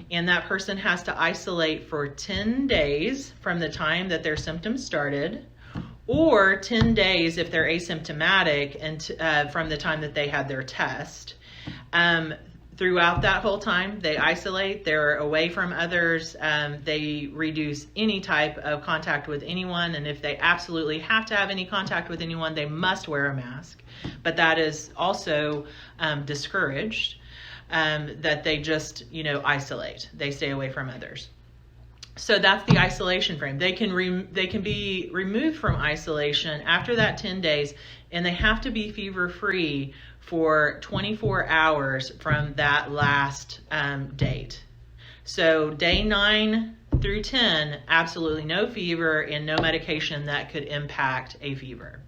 and that person has to isolate for 10 days from the time that their symptoms started, or 10 days if they're asymptomatic and from the time that they had their test. Throughout that whole time, they isolate, they're away from others, they reduce any type of contact with anyone, and if they absolutely have to have any contact with anyone, they must wear a mask. But that is also discouraged, that they just, isolate. They stay away from others. So that's the isolation frame. They can be removed from isolation after that 10 days, and they have to be fever-free for 24 hours from that last date. So day 9 through 10, absolutely no fever and no medication that could impact a fever.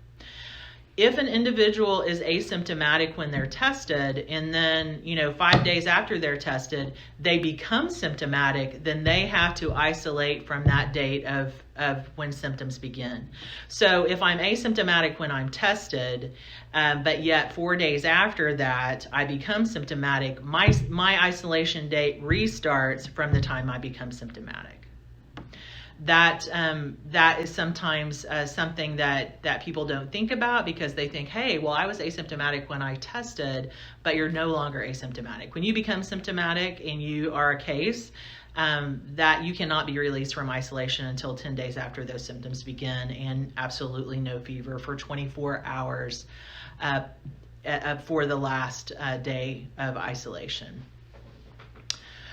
If an individual is asymptomatic when they're tested, and then 5 days after they're tested, they become symptomatic, then they have to isolate from that date of when symptoms begin. So if I'm asymptomatic when I'm tested, but yet 4 days after that I become symptomatic, my isolation date restarts from the time I become symptomatic. That is sometimes something that people don't think about, because they think, hey, well, I was asymptomatic when I tested, but you're no longer asymptomatic. When you become symptomatic and you are a case, that you cannot be released from isolation until 10 days after those symptoms begin, and absolutely no fever for 24 hours for the last day of isolation.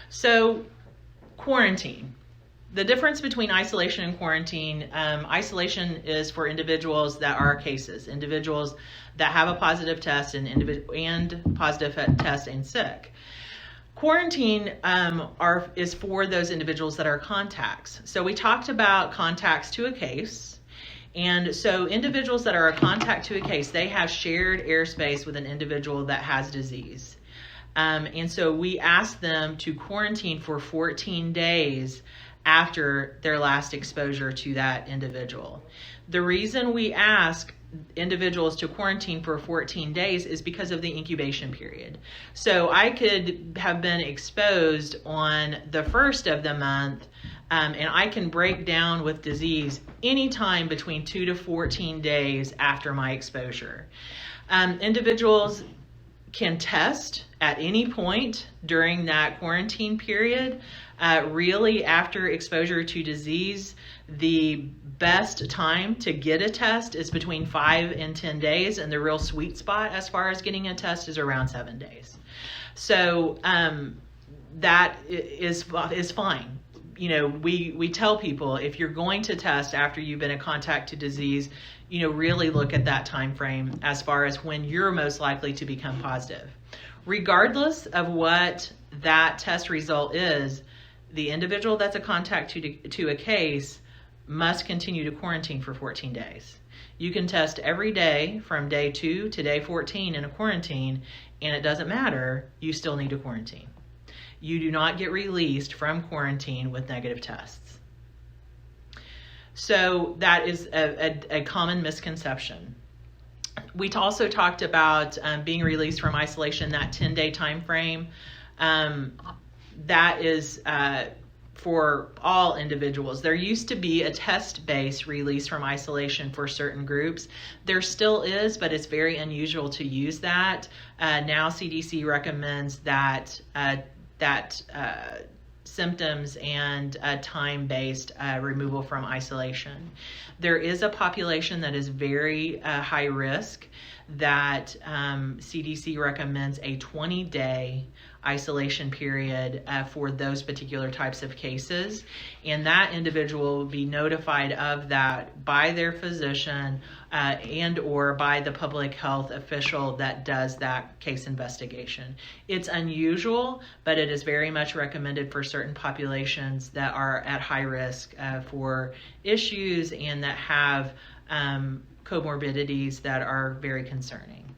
So, quarantine. The difference between isolation and quarantine, isolation is for individuals that are cases, individuals that have a positive test and positive test and sick. Quarantine is for those individuals that are contacts. So we talked about contacts to a case. And so individuals that are a contact to a case, they have shared airspace with an individual that has disease. And so we ask them to quarantine for 14 days after their last exposure to that individual. The reason we ask individuals to quarantine for 14 days is because of the incubation period. So I could have been exposed on the first of the month, and I can break down with disease anytime between 2 to 14 days after my exposure. Individuals can test at any point during that quarantine period. Really, after exposure to disease, the best time to get a test is between 5 and 10 days, and the real sweet spot as far as getting a test is around 7 days. So that is fine. We tell people, if you're going to test after you've been in contact to disease, really look at that time frame as far as when you're most likely to become positive. Regardless of what that test result is, the individual that's a contact to a case must continue to quarantine for 14 days. You can test every day from day 2 to day 14 in a quarantine, and it doesn't matter, you still need to quarantine. You do not get released from quarantine with negative tests. So that is a common misconception. We also talked about being released from isolation, that 10-day time frame. That is for all individuals. There used to be a test-based release from isolation for certain groups. There still is, but it's very unusual to use that. Now CDC recommends that symptoms and time-based removal from isolation. There is a population that is very high risk that CDC recommends a 20-day isolation period for those particular types of cases, and that individual will be notified of that by their physician and or by the public health official that does that case investigation. It's unusual, but it is very much recommended for certain populations that are at high risk for issues and that have comorbidities that are very concerning.